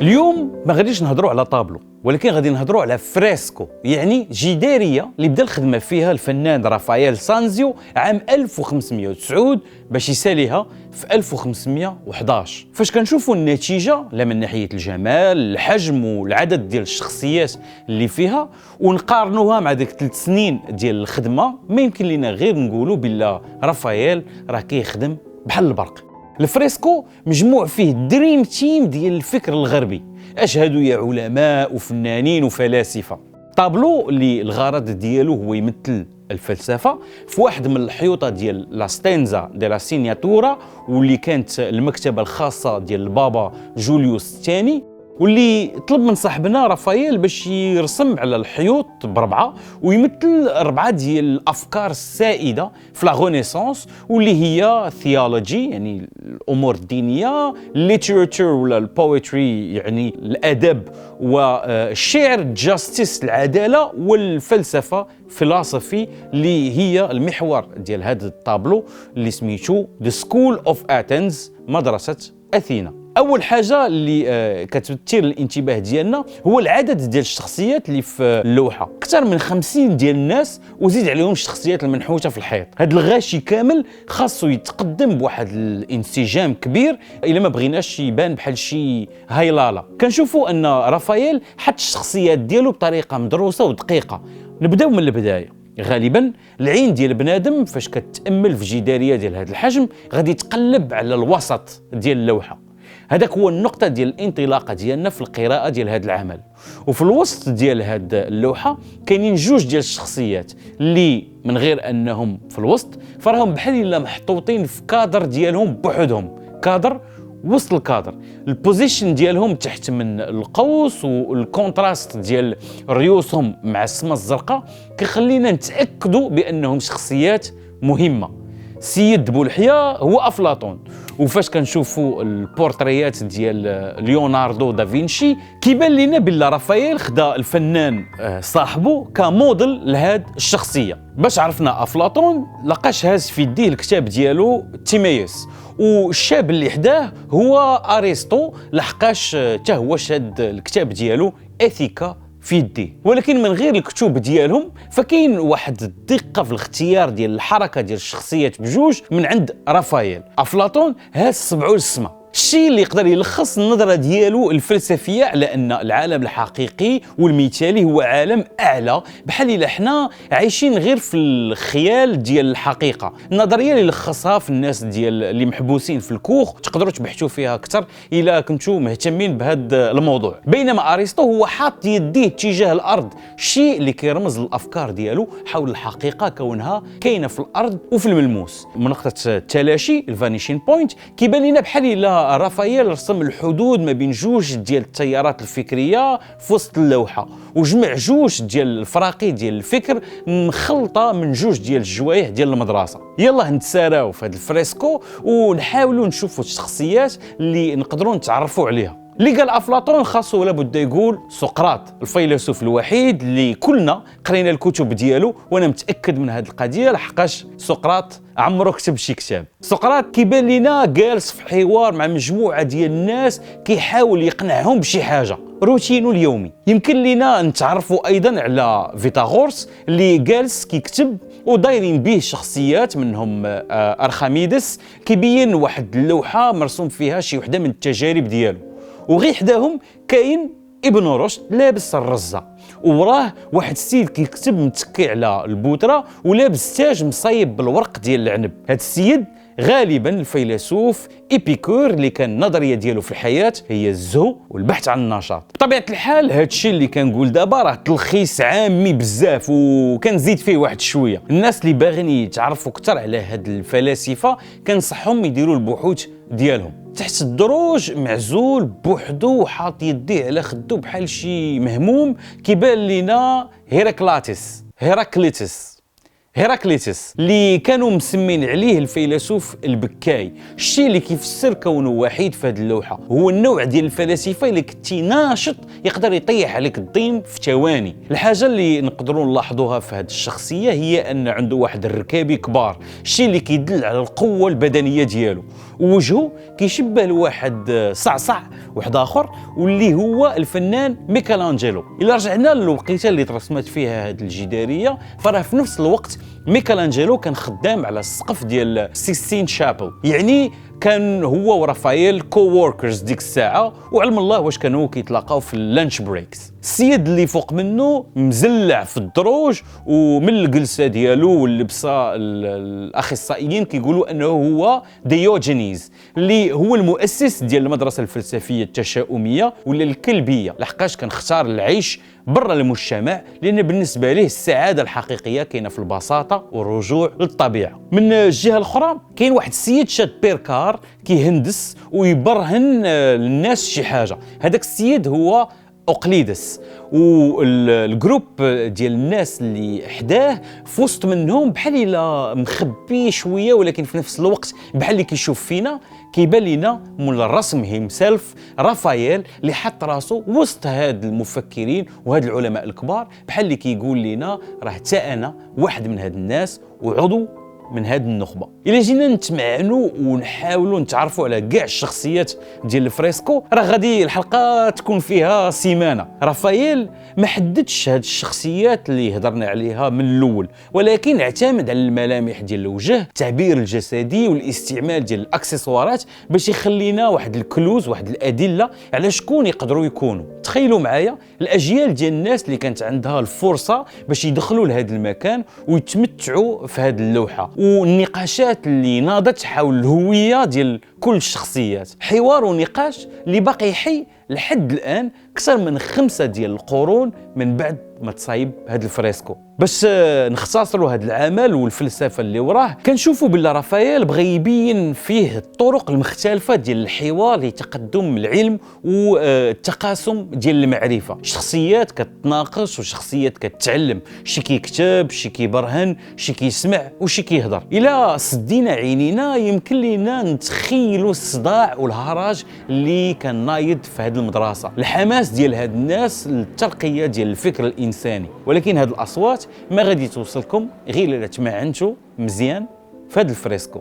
اليوم ما غاديش نهضروا على طابلو، ولكن غادي نهضروا على فريسكو، يعني جداريه اللي بدا الخدمه فيها الفنان رافائيل سانزيو عام 1509 باش يساليها في 1511. فاش كنشوفوا النتيجه لا من ناحيه الجمال الحجم والعدد ديال الشخصيات اللي فيها ونقارنوها مع ديك 3 سنين ديال الخدمه، ما يمكن لنا غير نقولوا بلا رافائيل راه كيخدم بحال البرق. الفريسكو مجموع فيه دريم تيم ديال الفكر الغربي، اشهدوا يا علماء وفنانين وفلاسفه. طابلو اللي الغرض ديالو هو يمثل الفلسفه في واحد من الحيوطه ديال لا ستينزا دي لا سينياتورا، واللي كانت المكتبه الخاصه ديال البابا جوليوس الثاني، واللي طلب من صاحبنا رافائيل باش يرسم على الحيوط بربعه ويمثل 4 ديال الافكار السائده في لا رينيسانس، واللي هي ثيولوجي يعني الامور الدينيه، ليتراتور ولا البويتري يعني الادب، والشعر جاستيس العداله، والفلسفه فلسفي اللي هي المحور ديال هذا الطابلو اللي سميتو The School of Athens، مدرسه اثينا. اول حاجه اللي كتثير الانتباه ديالنا هو العدد ديال الشخصيات اللي في اللوحه، اكثر من 50 ديال الناس وزيد عليهم الشخصيات المنحوته في الحيط. هذا الغاشي كامل خاصو يتقدم بواحد الانسجام كبير الا ما بغيناش يبان بحال شي هايلالا. كنشوفوا ان رافائيل حط الشخصيات ديالو بطريقه مدروسه ودقيقه. نبداو من البدايه. غالبا العين ديال بنادم فاش كتامل في جداريه ديال هذا الحجم غادي تقلب على الوسط ديال اللوحه، هذاك هو النقطة ديال الانطلاقة ديالنا في القراءة ديال هذا العمل. وفي الوسط ديال هذه اللوحة كاينين 2 ديال الشخصيات اللي من غير أنهم في الوسط فراهم بحال إلا محطوطين في كادر ديالهم بوحدهم، كادر وسط الكادر، البوزيشن ديالهم تحت من القوس والكونتراست ديال ريوسهم مع السماء الزرقاء كيخلينا نتأكدوا بأنهم شخصيات مهمة. سيد بولحية هو أفلاطون، وفاش كنشوفوا البورتريات ديال ليوناردو دافنشي كيبان لنا بلا رافائيل خدا الفنان صاحبه كموديل لهاد الشخصيه. باش عرفنا افلاطون لقاش هاز في يديه الكتاب ديالو تيميوس، والشاب اللي حداه هو ارسطو لحقاش حتى هو شاد الكتاب ديالو اثيكا في يديه. ولكن من غير الكتب ديالهم فكاين واحد الدقه في الاختيار ديال الحركه ديال الشخصيات بجوج من عند رافائيل. افلاطون هاز سبعو للسما، الشيء اللي يقدر يلخص النظره ديالو الفلسفيه على ان العالم الحقيقي والمثالي هو عالم اعلى، بحال الا حنا عايشين غير في الخيال ديال الحقيقه. النظريه اللي لخصها في الناس ديال اللي محبوسين في الكوخ، تقدروا تبحثوا فيها اكثر الا كنتوا مهتمين بهذا الموضوع. بينما ارسطو هو حاط يديه تجاه الارض، الشيء اللي كيرمز للافكار ديالو حول الحقيقه كونها كاينه في الارض وفي الملموس. من نقطه التلاشي الفانيشين بوينت كيبان لنا بحال الا رافائيل رسم الحدود ما بين 2 ديال التيارات الفكريه في وسط اللوحه، وجمع 2 ديال الفراقي ديال الفكر مخلطه من 2 ديال الجوايح ديال المدرسه. يلا نتساراو في هذا الفريسكو ونحاولوا نشوفوا الشخصيات اللي نقدروا نتعرفوا عليها. اللي قال افلاطون خاصو ولا بد يقول سقراط، الفيلسوف الوحيد اللي كلنا قرينا الكتب ديالو، وانا متاكد من هذه القضيه لحقاش سقراط عمرو كتب شي كتاب. سقراط كيبان لينا جالس في حوار مع مجموعه ديال الناس كيحاول يقنعهم بشي حاجه، روتينه اليومي. يمكن لينا نتعرفوا ايضا على فيثاغورس اللي جالس كيكتب ودايرين به شخصيات منهم ارخميدس، كيبين واحد اللوحه مرسوم فيها شي وحده من التجارب ديالو، وغير حداهم كاين ابن رشد لابس الرزه، وراه واحد السيد كيكتب متكي على البوتره ولابس تاج مصايب بالورق ديال العنب. هذا السيد غالبا الفيلسوف ايبيكور اللي كان النظريه ديالو في الحياه هي الزهو والبحث عن النشاط. بطبيعه الحال هذا الشيء اللي كنقول دابا راه تلخيص عامي بزاف وكنزيد فيه واحد شويه. الناس اللي باغيين يتعرفوا اكثر على هاد الفلاسفه كنصحهم يديروا البحوث ديالهم. تحت الدروج معزول بوحدو وحاط يديه على خدو بحال شي مهموم كيبان لينا هيراكليتس. هيراكليتس اللي كانوا مسمين عليه الفيلسوف البكاي. الشيء اللي كيفسر كونه وحيد في هذه اللوحه هو النوع ديال الفلاسفه اللي كنتي ناشط يقدر يطيح عليك الضيم في ثواني. الحاجه اللي نقدروا نلاحظوها في هذه الشخصيه هي ان عنده واحد الركابي كبار، الشيء اللي كيدل على القوه البدنيه ديالو، ووجهه كيشبه لواحد صعصع واحد اخر واللي هو الفنان ميكالانجيلو. الا رجعنا للوقيته اللي ترسمت فيها هذه الجداريه، فراه في نفس الوقت ميكالانجيلو كان خدام على السقف ديال سيستين شابل، يعني كان هو ورافائيل كو ووركرز ديك الساعه، وعلم الله واش كانوا كيتلاقاو في اللانش بريكس. السيد اللي فوق منه مزلع في الدروج، ومن الجلسه ديالو واللبسه الاخصائيين كيقولوا انه هو ديوجينيز اللي هو المؤسس ديال المدرسه الفلسفيه التشاؤميه ولا الكلبيه، لحقاش كان اختار العيش برا المجتمع لان بالنسبه ليه السعاده الحقيقيه كاينه في البساطه والرجوع للطبيعه. من الجهه الاخرى كاين واحد السيد شاد بيركار كيهندس ويبرهن للناس شي حاجه، هذاك السيد هو أوقليدس، والجروب ديال الناس اللي حداه في وسط منهم بحال الا مخبي شويه، ولكن في نفس الوقت بحال اللي كيشوف فينا كيبان لنا مول الرسم هيمسيلف رافائيل اللي حط راسو وسط هاد المفكرين وهاد العلماء الكبار، بحال اللي كيقول لنا راه حتى انا واحد من هاد الناس وعضو من هاد النخبه. الا جينا نتمعنوا ونحاولوا نتعرفوا على كاع الشخصيات ديال الفريسكو، راه غادي الحلقه تكون فيها سيمانه. رافائيل ما حددش هاد الشخصيات اللي هضرنا عليها من الاول، ولكن اعتمد على الملامح ديال الوجه، التعبير الجسدي والاستعمال ديال الاكسسوارات باش يخلينا واحد الكلوز، واحد الادله على شكون يقدروا يكونوا. تخيلوا معايا الاجيال ديال الناس اللي كانت عندها الفرصه باش يدخلوا لهذا المكان ويتمتعوا في هذه اللوحه، والنقاشات اللي ناضت حول الهويه ديال كل الشخصيات، حوار ونقاش اللي باقي حي لحد الان اكثر من 5 ديال القرون من بعد ما تصايب هذا الفريسكو. باش نختصروا هذا العمل والفلسفه اللي وراه، كنشوفوا بلا رافائيل بغى يبين فيه الطرق المختلفه ديال الحوار لتقدم العلم والتقاسم ديال المعرفه. شخصيات كتناقش وشخصيات كتعلم، شي كيكتب، شي كيبرهن، شي كيسمع وشي كيهضر. الا سدينا عينينا يمكن لينا نتخيلوا الصداع والهراج اللي كان نايض في هذه المدرسه، الحماس ديال هاد الناس للترقيه ديال الفكر الانساني. ولكن هاد الاصوات ما غادي توصلكم غير الا تمعنتوا مزيان في هذا الفريسكو.